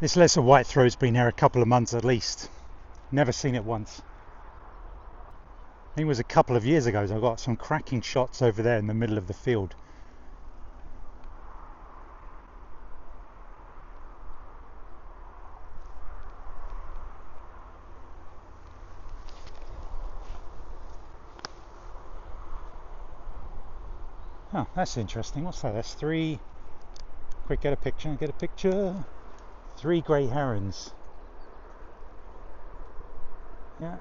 This lesser whitethroat's been here a couple of months at least. Never seen it once. I think it was a couple of years ago. So I got some cracking shots over there in the middle of the field. Oh, that's interesting. What's that? That's three. Quick, get a picture. 3 grey herons. Yeah.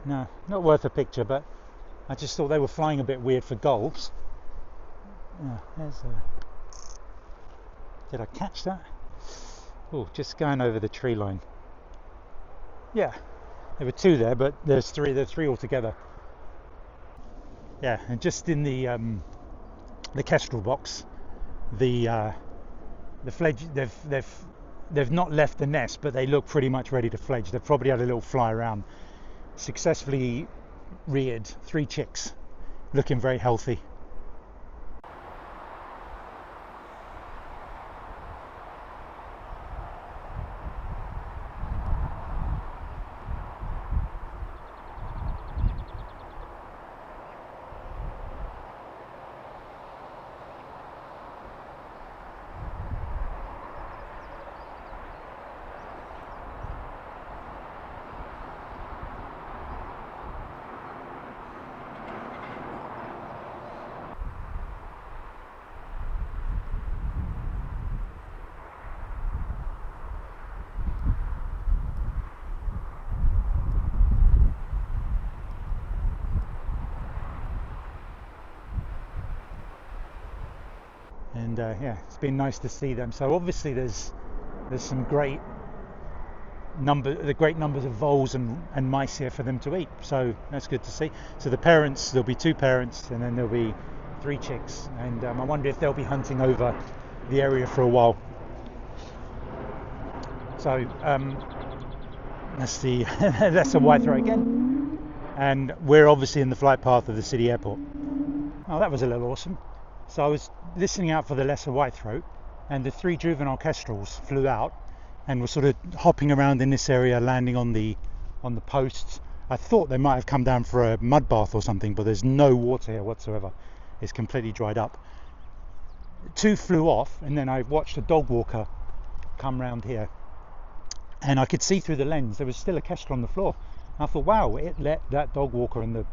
No, not worth a picture, but I just thought they were flying a bit weird for gulls. Yeah, there's a... Did I catch that? Oh, just going over the tree line. Yeah, there were 2 there, but there's 3. There's 3 altogether. Yeah, and just in the kestrel box, the fledge. They've not left the nest, but they look pretty much ready to fledge. They've probably had a little fly around. Successfully reared 3 chicks, looking very healthy. And yeah, it's been nice to see them. So obviously there's some great numbers of voles and mice here for them to eat. So that's good to see. So there'll be 2 parents, and then there'll be 3 chicks. And I wonder if they'll be hunting over the area for a while. So that's a whitethroat again. And we're obviously in the flight path of the city airport. Oh, that was a little awesome. So I was listening out for the lesser whitethroat, and the 3 juvenile kestrels flew out and were sort of hopping around in this area, landing on the posts. I thought they might have come down for a mud bath or something, but there's no water here whatsoever. It's completely dried up. 2 flew off, and then I watched a dog walker come round here, and I could see through the lens there was still a kestrel on the floor. I thought, wow, it let that dog walker and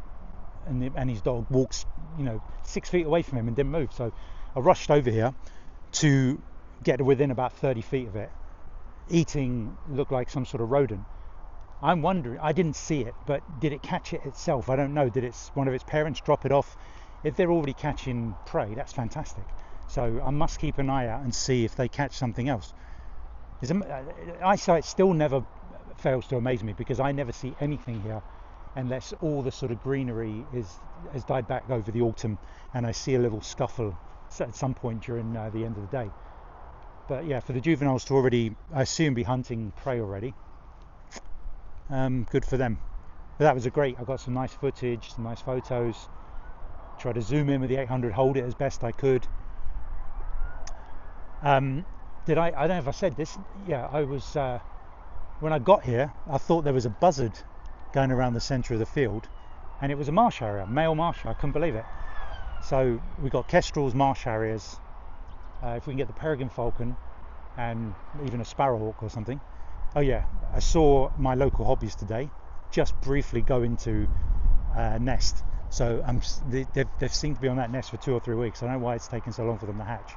his dog walks 6 feet away from him and didn't move. So I rushed over here to get within about 30 feet of it. Eating looked like some sort of rodent. I'm wondering, I didn't see it, but did it catch it itself? I don't know. Did one of its parents drop it off? If they're already catching prey, that's fantastic. So I must keep an eye out and see if they catch something else. Eyesight still never fails to amaze me, because I never see anything here unless all the sort of greenery has died back over the autumn, and I see a little scuffle at some point during the end of the day. But yeah, for the juveniles to already, I assume, be hunting prey already, good for them. But that was I got some nice footage, some nice photos. Tried to zoom in with the 800, hold it as best I could. I don't know if I said this. Yeah, I was when I got here, I thought there was a buzzard going around the centre of the field, and it was a marsh harrier, male marsh. I couldn't believe it. So we got kestrels, marsh harriers. If we can get the peregrine falcon and even a sparrowhawk or something. Oh yeah, I saw my local hobbies today just briefly go into a nest. So they've seemed to be on that nest for 2 or 3 weeks. I don't know why it's taken so long for them to hatch.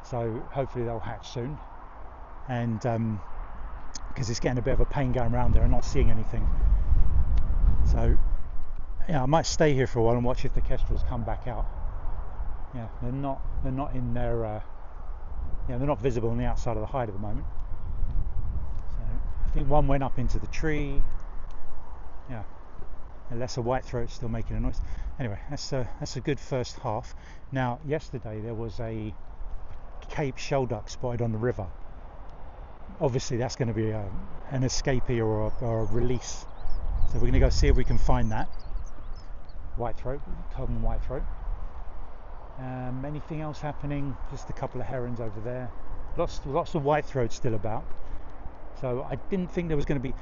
So hopefully they'll hatch soon. And because it's getting a bit of a pain going around there and not seeing anything. So yeah, I might stay here for a while and watch if the kestrels come back out. Yeah, they're not in their they're not visible on the outside of the hide at the moment. So I think one went up into the tree. Yeah, a lesser whitethroat still making a noise. Anyway, that's a good first half. Now, yesterday there was a Cape shelduck spotted on the river. Obviously that's going to be an escapee or a release. So we're going to go see if we can find that whitethroat, common whitethroat. Anything else happening? Just a couple of herons over there. Lots of whitethroats still about. So I didn't think there was going to be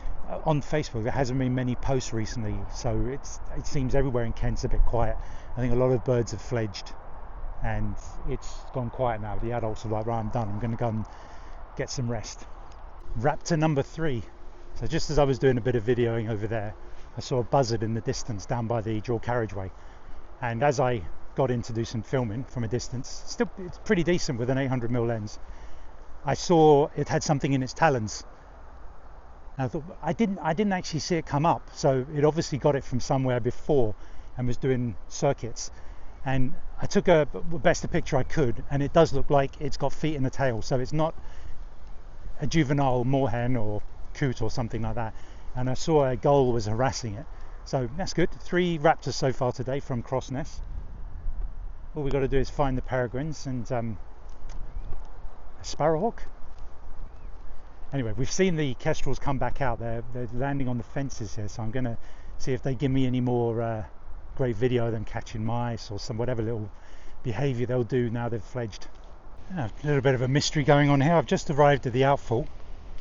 on Facebook. There hasn't been many posts recently, so it seems everywhere in Kent's a bit quiet. I think a lot of birds have fledged, and it's gone quiet now. The adults are like, right, I'm done. I'm going to go and get some rest. Raptor number 3. So just as I was doing a bit of videoing over there, I saw a buzzard in the distance down by the dual carriageway, and as I got in to do some filming from a distance, still it's pretty decent with an 800mm lens, I saw it had something in its talons. And I thought I didn't actually see it come up, so it obviously got it from somewhere before and was doing circuits. And I took the best picture I could, and it does look like it's got feet in the tail, so it's not a juvenile moorhen or coot or something like that. And I saw a gull was harassing it, so that's good. 3 raptors so far today from Crossness. All we've got to do is find the peregrines and a sparrowhawk. Anyway, we've seen the kestrels come back out. They're landing on the fences here, so I'm going to see if they give me any more great video of them catching mice or some whatever little behaviour they'll do now they've fledged. A little bit of a mystery going on here. I've just arrived at the outfall,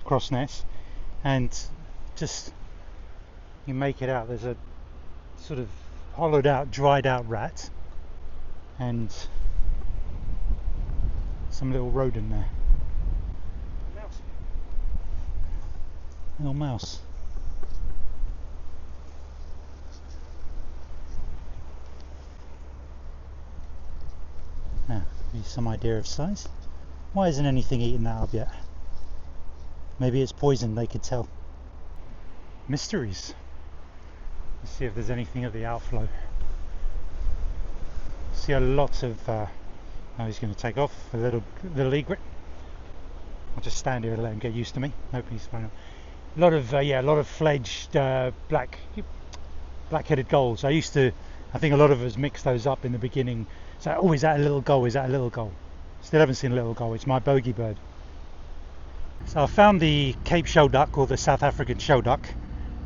Crossness, and just you make it out. There's a sort of hollowed out, dried out rat, and some little rodent there. Mouse. Little mouse. Now, give you some idea of size. Why isn't anything eating that up yet? Maybe it's poison, they could tell. Mysteries. Let's see if there's anything at the outflow. See a lot of now he's going to take off, a little egret. I'll just stand here and let him get used to me. Nope, he's fine. A lot of fledged black-headed gulls. I think a lot of us mixed those up in the beginning. So, oh, is that a little gull? Is that a little gull? Still haven't seen a little gull. It's my bogey bird. So I found the Cape shelduck, or the South African shelduck,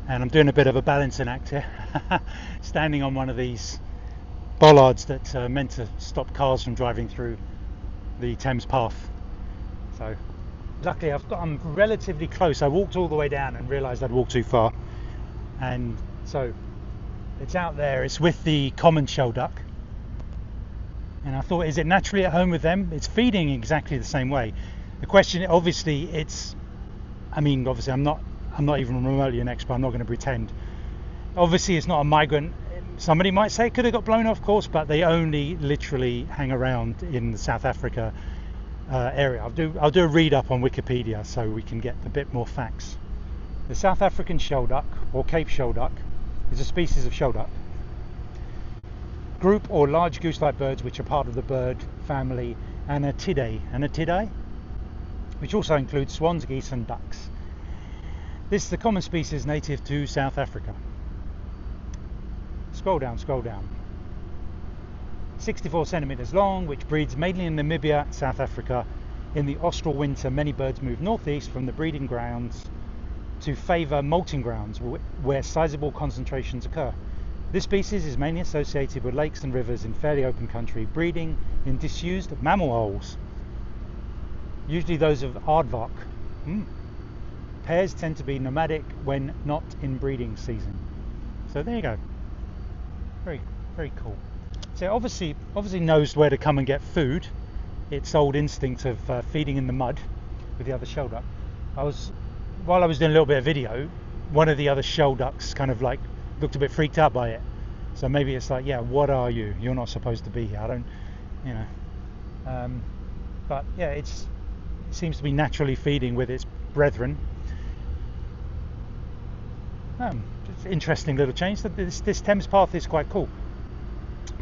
and I'm doing a bit of a balancing act here. Standing on one of these bollards that are meant to stop cars from driving through the Thames path. So luckily I'm relatively close. I walked all the way down and realised I'd walked too far, and so it's out there. It's with the common shelduck, and I thought, is it naturally at home with them? It's feeding exactly the same way. The question, obviously I'm not even remotely an expert. I'm not going to pretend. Obviously it's not a migrant. Somebody might say it could have got blown off course, but they only literally hang around in the South Africa area. I'll do a read up on Wikipedia so we can get a bit more facts. The South African shelduck, or Cape shelduck, is a species of shelduck group or large goose-like birds which are part of the bird family Anatidae, which also includes swans, geese and ducks. This is the common species native to South Africa. Scroll down. 64 centimeters long, which breeds mainly in Namibia, South Africa. In the austral winter, many birds move northeast from the breeding grounds to favour molting grounds where sizable concentrations occur. This species is mainly associated with lakes and rivers in fairly open country, breeding in disused mammal holes, usually those of aardvark. Pairs tend to be nomadic when not in breeding season. So there you go. Very, very cool. So it obviously knows where to come and get food. Its old instinct of feeding in the mud with the other shelduck. While I was doing a little bit of video, one of the other shelducks kind of like looked a bit freaked out by it. So maybe it's like, yeah, what are you? You're not supposed to be here. I don't, but yeah, it seems to be naturally feeding with its brethren. It's an interesting little change. This Thames path is quite cool.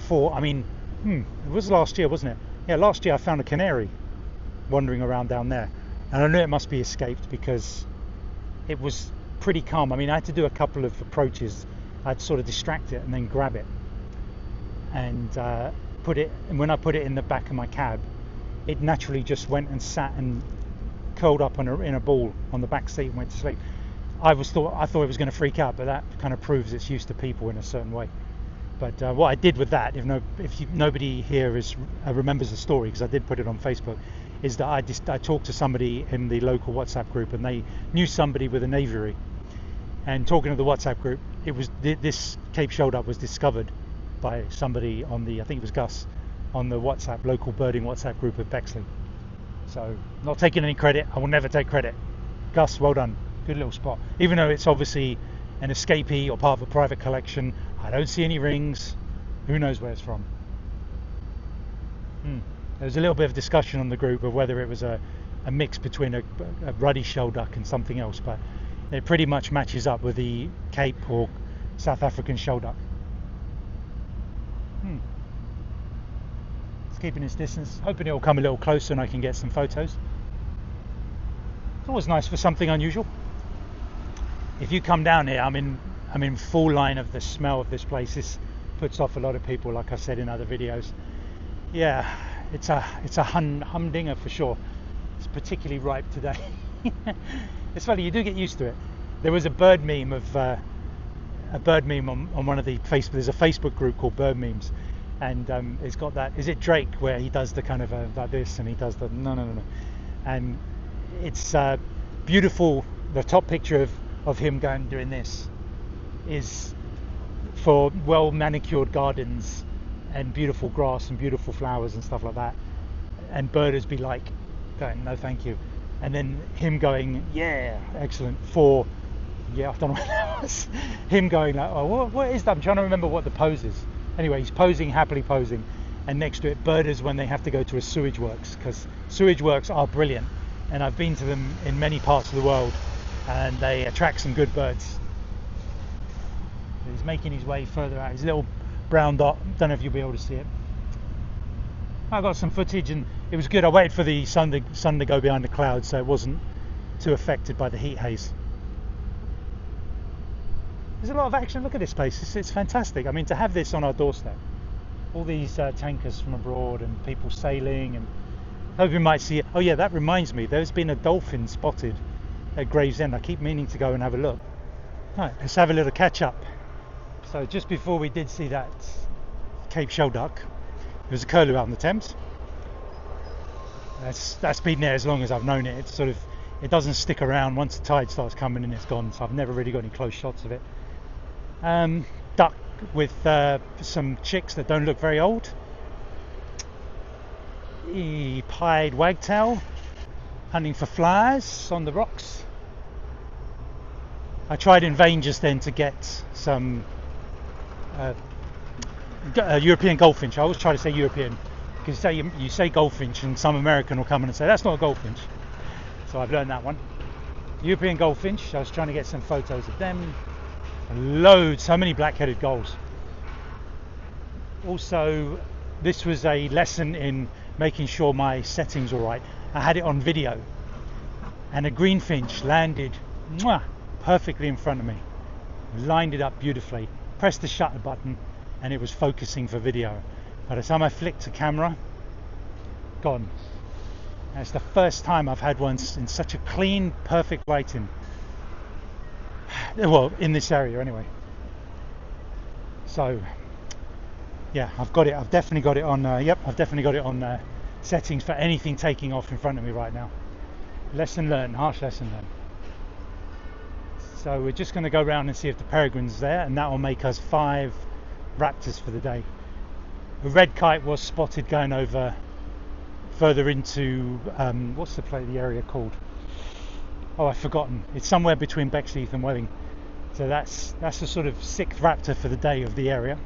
It was last year, wasn't it? Yeah, last year I found a canary wandering around down there, and I knew it must be escaped because it was pretty calm. I had to do a couple of approaches. I'd sort of distract it and then grab it and when I put it in the back of my cab, it naturally just went and sat and curled up in a ball on the back seat and went to sleep. I thought it was going to freak out, but that kind of proves it's used to people in a certain way. But what I did with that, if nobody here remembers the story, because I did put it on Facebook, is that I talked to somebody in the local WhatsApp group, and they knew somebody with an aviary. And talking to the WhatsApp group, it was this Cape Shelduck was discovered by somebody on the, I think it was Gus, on the WhatsApp local birding WhatsApp group of Bexley. So not taking any credit. I will never take credit. Gus, well done. Good little spot. Even though it's obviously an escapee or part of a private collection, I don't see any rings. Who knows where it's from? There was a little bit of discussion on the group of whether it was a mix between a ruddy shelduck and something else, but it pretty much matches up with the Cape or South African shelduck. It's keeping its distance, hoping it will come a little closer and I can get some photos. It's always nice for something unusual. If you come down here, I'm in full line of the smell of this place. This puts off a lot of people, like I said in other videos. Yeah, it's a humdinger for sure. It's particularly ripe today. It's funny, you do get used to it. There was a bird meme of on one of the Facebook. There's a Facebook group called Bird Memes, and it's got that. Is it Drake where he does the kind of like this, and he does the no, and it's beautiful. The top picture of him doing this is for well manicured gardens and beautiful grass and beautiful flowers and stuff like that, and birders be like going no thank you, and then him going yeah excellent for yeah I don't know what that was. Him going like oh what is that? I'm trying to remember what the pose is. Anyway, he's posing, happily posing, and next to it birders when they have to go to a sewage works, because sewage works are brilliant and I've been to them in many parts of the world and they attract some good birds. He's making his way further out. His little brown dot, don't know if you'll be able to see it. I got some footage and it was good. I waited for the sun to go behind the clouds so it wasn't too affected by the heat haze. There's a lot of action. Look at this place. It's fantastic. I mean, to have this on our doorstep, all these tankers from abroad and people sailing, and hope you might see it. Oh yeah, that reminds me, there's been a dolphin spotted at Gravesend. I keep meaning to go and have a look. Right, let's have a little catch up. So just before we did see that Cape Shelduck, there was a curlew out in the Thames. That's been there as long as I've known it. It's sort of, it doesn't stick around. Once the tide starts coming in, it's gone. So I've never really got any close shots of it. Duck with some chicks that don't look very old. Pied wagtail hunting for flies on the rocks. I tried in vain just then to get some European goldfinch. I always try to say European because you say goldfinch and some American will come in and say that's not a goldfinch. So I've learned that one. European goldfinch. I was trying to get some photos of them. Loads, so many black-headed gulls. Also, this was a lesson in making sure my settings were right. I had it on video and a greenfinch landed perfectly in front of me, lined it up beautifully, pressed the shutter button and it was focusing for video. By the time I flicked the camera, gone. And it's the first time I've had one in such a clean, perfect lighting. Well, in this area anyway. So yeah, I've got it. I've definitely got it on. I've definitely got it on settings for anything taking off in front of me right now. Lesson learned, harsh lesson learned. So we're just going to go around and see if the peregrine's there, and that will make us 5 raptors for the day. A red kite was spotted going over further into what's the area called? Oh, I've forgotten. It's somewhere between Bexley and Welling. So that's the sort of 6th raptor for the day of the area.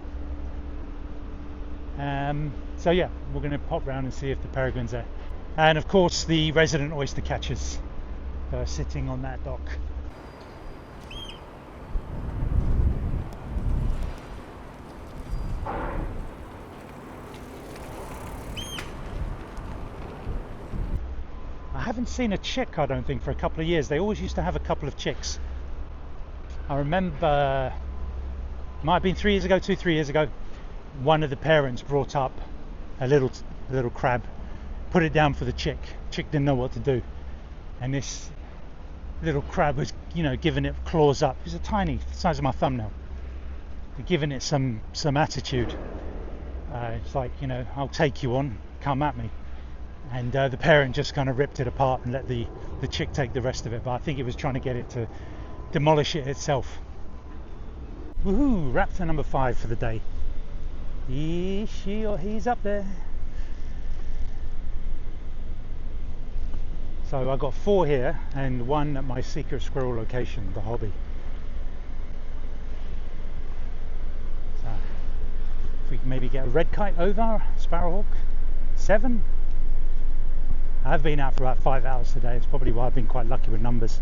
So yeah, we're going to pop round and see if the peregrine's there. And of course the resident oyster catchers sitting on that dock. I haven't seen a chick, I don't think, for a couple of years. They always used to have a couple of chicks. I remember, might have been 3 years ago, 2-3 years ago, one of the parents brought up a little crab, put it down for the chick. Chick didn't know what to do, and this little crab was, giving it claws up. It was a tiny, the size of my thumbnail, giving it some attitude. It's like, I'll take you on, come at me. and the parent just kind of ripped it apart and let the chick take the rest of it, but I think it was trying to get it to demolish it itself. Woohoo! Raptor number 5 for the day. He, she, or he's up there. So I got 4 here and 1 at my secret squirrel location, the hobby. So if we can maybe get a red kite over, sparrowhawk, 7. I've been out for about 5 hours today. It's probably why I've been quite lucky with numbers.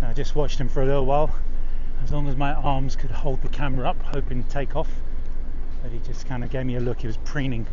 I just watched him for a little while, as long as my arms could hold the camera up, hoping to take off. But he just kind of gave me a look. He was preening